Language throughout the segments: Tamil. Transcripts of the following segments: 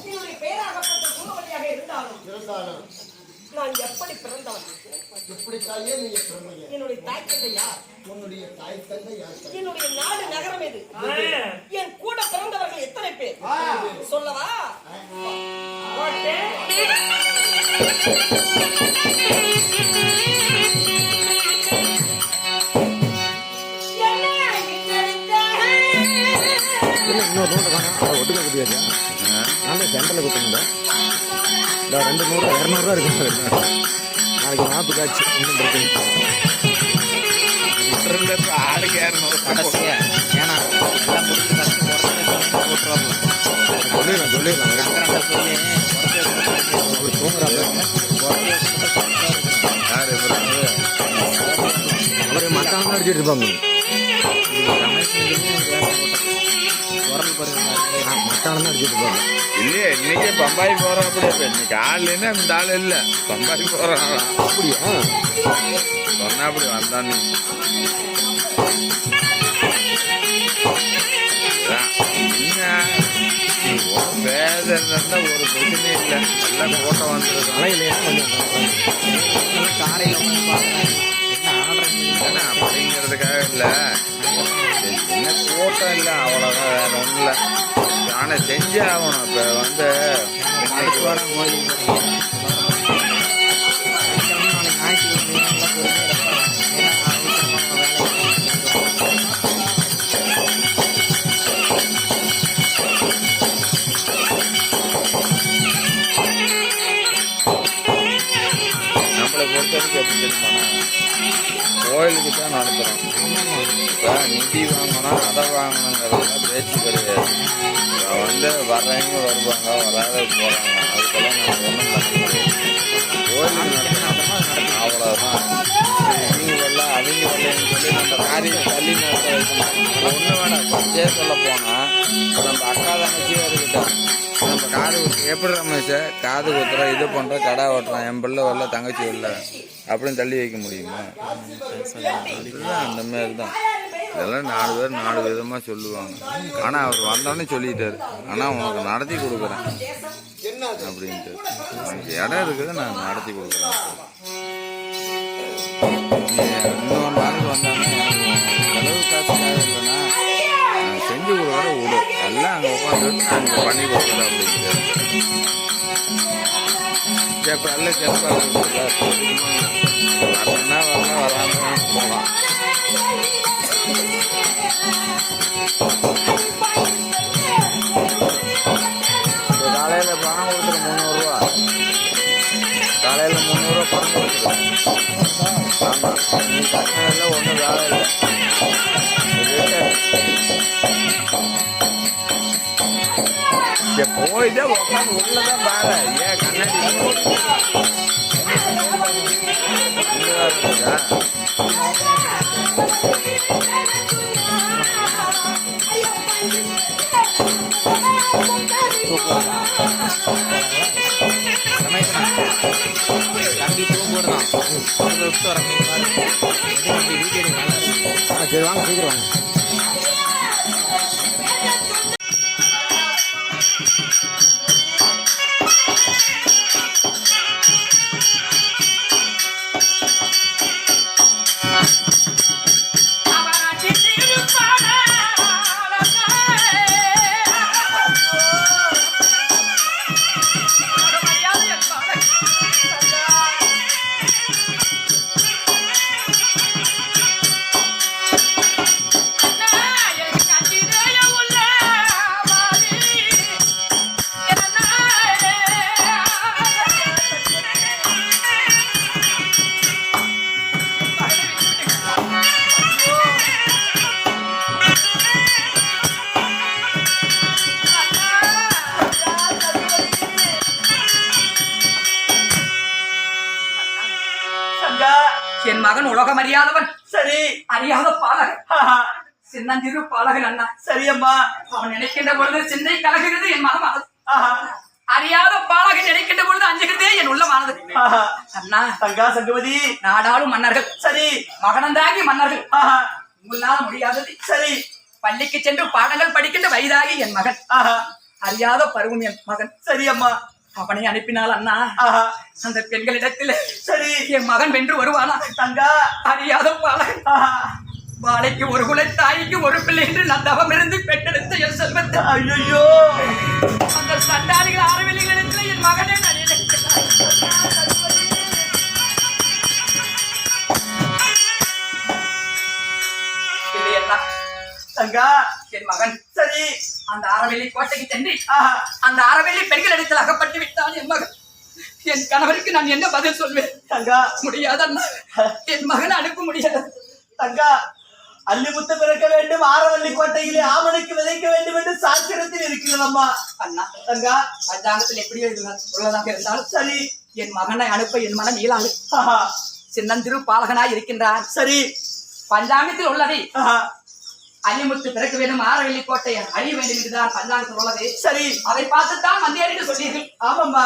என்னுடைய பேராகப்பட்ட சூழவழியாக இருந்தாலும் நான் எப்படி பிறந்தவன்? எப்படி தாயே நீங்க பிறந்தீங்க? என்னுடைய தாய் தந்தை யார்? உன்னுடைய தாய் தந்தை யார்? என்னுடைய நாடு நகரம் எது? என் கூட பிறந்தவர்கள் எத்தனை பேர் சொல்லவா? இன்னொரு நோட்டை காணும் ஒட்டுக்க குட்டியாச்சா நாளை சென்டரில் கொடுத்துருங்க. இந்த 200 200 இருக்கு. நாளைக்கு நாற்று காய்ச்சி இன்னும் இருக்கு. ஆளுக்கு 200 கடைசியா ஏன்னா எல்லாம் சொல்லிடலாம் தூங்குறாங்க. அவரு மட்டான அடிச்சுட்டு இருப்பாங்க. மட்டான அடிச்சுட்டு இருப்பாங்க. இல்லையே இன்னைக்கே பம்பாய் போறோம். அப்படியே இன்னைக்கு ஆள் என்ன இந்த ஆள் இல்லை பம்பாய் போறான். அப்படியா சொன்னா அப்படி வந்தான். பேத இருந்தா ஒரு பிரச்சனையும் இல்லை. எல்லாம் கூட்டம் வந்துருக்காங்க. அப்படிங்கிறதுக்காக இல்லை, என்ன கூட்டம் இல்லை அவ்வளோதான், வேற ஒன்றும் இல்லை. நானே செஞ்சே ஆகணும். இப்போ வந்து நாளைக்கு வரேன் கோயிலுக்கு. நம்மளை பொறுத்தவரைக்கும் எப்படி தெரியுமாண்ணா, கோயிலுக்கு தான் நடத்துகிறோம். இப்போ நிதி வாங்கணும் அதை வாங்கணுங்கிறதுலாம் பேச்சு கிடையாது. வந்து வர்றவங்க வருவாங்க, வராத போகிறாங்க, அதுக்கெல்லாம் நம்ம ஒன்றும் பண்ண முடியாது. கோயிலுக்கு நடத்தினா அவ்வளோதான். இவங்க வரல அவங்க வரலன்னு சொல்லி நம்ம காரியம் தள்ளி நடத்த வைக்கணும். ஒன்று வேணாம், பச்சையே சொல்ல போனால் நம்ம அக்கா தங்கச்சியே இருக்கட்டும், நம்ம காது எப்படி ரமேஷ காது குத்துறோம் இது பண்ணுறோம் கடை ஓட்டுறோம், என் பிள்ளை வரல தங்கச்சி வரல அப்படின்னு தள்ளி வைக்க முடியுமா? இதுதான் அந்த மாதிரி தான். இதெல்லாம் 4 பேர் 4 விதமாக சொல்லுவாங்க. ஆனால் அவர் வந்தோடனே சொல்லிட்டாரு, ஆனால் உனக்கு நடத்தி கொடுக்குறேன் அப்படின்ட்டு. எனக்கு இடம் இருக்குது, நான் நடத்தி கொடுக்குறேன். இன்னொரு நாளுக்கு வந்தாங்கன்னா செலவு காசு இல்லைன்னா நான் செஞ்சு கொடுக்குற விடு, எல்லாம் அங்கே உட்காந்துட்டு நான் இங்கே பண்ணி கொடுக்குறேன் அப்படின்ட்டு. இப்போ எல்லாம் செலவாக வரலன்னா வரலாம், வராமல் போகலாம். இப்போ காலையில் பணம் கொடுத்துரு 300 ரூபா. காலையில் 300 ரூபா பணம் கொடுத்துரு. ஆமாம், நீ கட்டினதில் ஒன்றும் வேலை இல்லை. போயிட்டே உட்காந்து உள்ளதான் பாரு. ஏன் கண்ணாடி சரி வாங்க சீக்கிரம் வாங்க. என் மகன் உலகம் அறியாதவன், சரி அறியாத பாலகன், சின்னஞ்சிறு பாலகன் அண்ணா. சரியம்மா, அவன் நினைக்கின்ற பொழுது சிந்தை கலகுகிறது என் மகன். அறியாத பாலகன் நினைக்கின்ற பொழுது அஞ்சுகிறதே என் உள்ளமானது. அண்ணா தங்கா சங்கவதி, நாடாளும் மன்னர்கள் சரி, மகனந்தாகி மன்னர்கள் உங்களால முடியாதது சரி, பள்ளிக்கு சென்று பாடங்கள் படிக்கின்ற வயதாகி என் மகன் அறியாத பருவம் என் மகன். சரி அம்மா. அவனை அனுப்பினால் அண்ணா அந்த பெண்களிடத்தில் சரி என் மகன் வென்று வருவானா? தங்கா அறியாத பாலகன். வாழைக்கு ஒரு குலை தாய்க்கு ஒரு பிள்ளை என்று நான் தவம் இருந்து பெற்றெடுத்த என் செல்வத்தை ஐயோ அந்த சண்டாளிகள் ஆரவெளிகளிடத்தில் என் மகனே நான் இல்லையண்ணா தங்கா என் மகன் சரி அந்த ஆரவெளி கோட்டைக்கு சென்று அந்த ஆரவெளி பெண்கள் இடத்தில் அகப்பட்டு விட்டான் என் மகன். என் கணவருக்கு நான் என்ன பதில் சொல்வேன்? தங்கா முடியாதண்ணா, என் மகனை அனுப்ப முடியாது. தங்கா அல்லிமுத்து பிறக்க வேண்டும் ஆரவல்லி கோட்டையிலே ஆமனுக்கு விதைக்க வேண்டும் என்று சாஸ்திரத்தில் இருக்கிறது அம்மா. அண்ணா தங்கா பஞ்சாங்கத்தில் எப்படியோ உள்ளதாக இருந்தாலும் சரி என் மகனை அனுப்ப என் மனம் இயலாது. சின்னந்திரு பாலகனாய் இருக்கின்றான். சரி பஞ்சாங்கத்தில் உள்ளதை ஆஹா. அலிமுத்து பிறக்க வேண்டும் ஆரவெள்ளி கோட்டை அறிய வேண்டும் என்றுதான் பஞ்சாங்கத்தில் உள்ளது. சரி அதை பார்த்துத்தான் வந்தியாரிட்டு சொன்னீர்கள். ஆமாம்மா.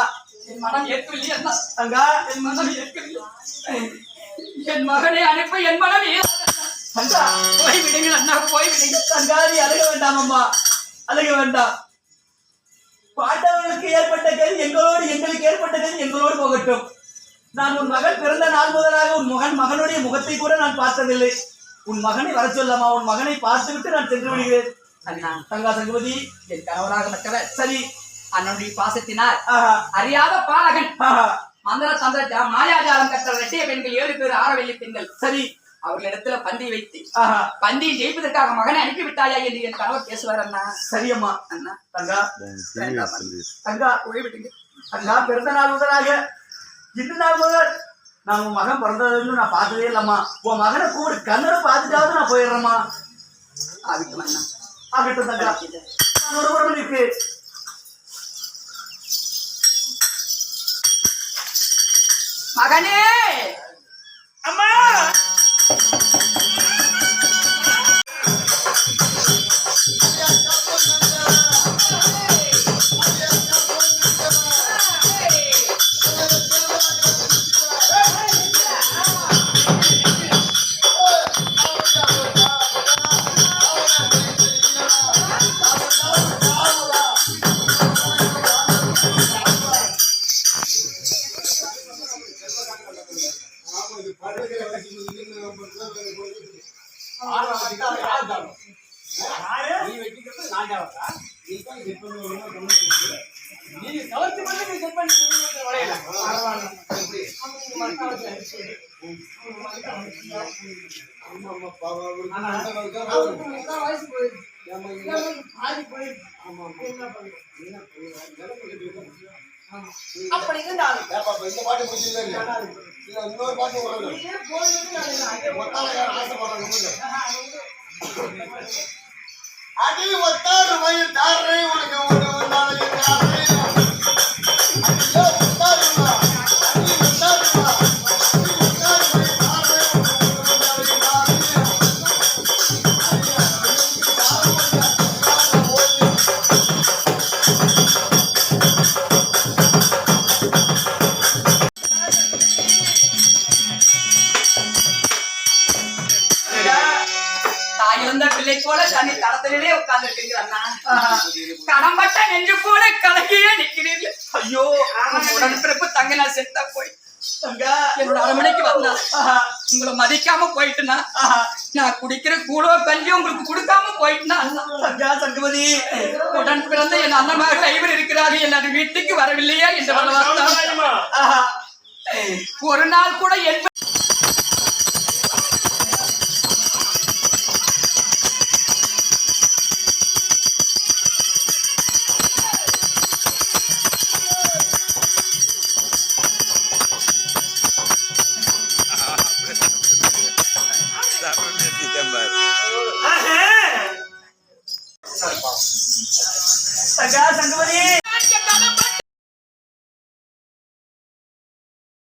என் மனம் ஏற்கவில்லை அண்ணா, தங்கா என் மனம் ஏற்கவில்லை. என் மகனை அனுப்ப என் மனம் இயலாது. தங்கா போய் விடுங்கள் அண்ணா, போய் விடுங்கள். தங்கா நீ அழுக வேண்டாம் அம்மா, அழுக வேண்டாம். பாண்டவர்களுக்கு ஏற்பட்ட கதி எங்களுக்கு ஏற்பட்ட கதி எங்களோடு போகட்டும். நான் உன் மகன் பிறந்த நாள் முதலாக உன் மகனுடைய முகத்தை கூட நான் பார்த்ததில்லை. உன் மகனை வர சொல்லம்மா, உன் மகனை பார்த்து விட்டு நான் சென்று விடுகிறேன். அண்ணா தங்கா சங்கபதி என் கணவராக மற்றவர் சரி அண்ணனுடைய பாசத்தினால் ஆஹா அறியாத பாலகன் ஆஹா மந்திர தந்திர மாயாஜாலம் கற்ற ரெட்டிய பெண்கள் 7 பேர் ஆரவெள்ளி பெண்கள் சரி அவர்களிடத்துல பந்தி வைத்து ஆஹா பந்தியை ஜெயிப்பதற்காக மகனை அனுப்பி விட்டாயா என்று என் கணவர் பேசுவார். அண்ணா சரியம்மா. அண்ணா தங்கா வேண்டாம். தங்கா போய்விடுங்க. தங்கா பிறந்த நாள் முதலாக இன்று நாள் முதல் நான் உன் மகன் பிறந்ததுன்னு நான் பார்த்ததே இல்லம்மா. உன் மகனை கூப்பிடு கண்ணோட பார்த்துட்டாவது நான் போயிடுறேம்மா. ஆகட்டும் அண்ணா, ஆகட்டும் தங்கா. நான் ஒரு புறம் இருக்கு. மகனே அம்மா அப்படி இருந்தாலும் இந்த பாட்டு முடிச்சதே இல்லை. இன்னொரு பாட்டு அடி ஒத்தாடு மயில் தாரை உனக்கு ஒரு நாளைக்கு தாரை. ஐயோ, ஒத்தாடுமா, அடி ஒத்தாடுமா, அடி ஒத்தாடு மயில் தாரை உனக்கு ஒரு நாளைக்கு தாரை. தாய் இருந்த பிள்ளை போல தனி தளத்திலே உட்கார்ந்து இருக்கிற அண்ணா, கடம்பட்ட நெஞ்சு போல கலங்கியே நிற்கிறீர்கள். ஐயோ உடன்பிறப்பு தங்க நான் செத்தா போய் தங்கா என்னோட அரமனைக்கு வந்தா உங்களை மதிக்காம போயிட்டுனா நான் குடிக்கிற கூடோ கஞ்சி உங்களுக்கு கொடுக்காம போயிட்டுனா அண்ணா. தங்கா சங்கபதி உடன் பிறந்த என் அண்ணன் ஐவர் இருக்கிறார்கள், என்னோட வீட்டுக்கு வரவில்லையா என்று ஆஹா ஒரு நாள் கூட என்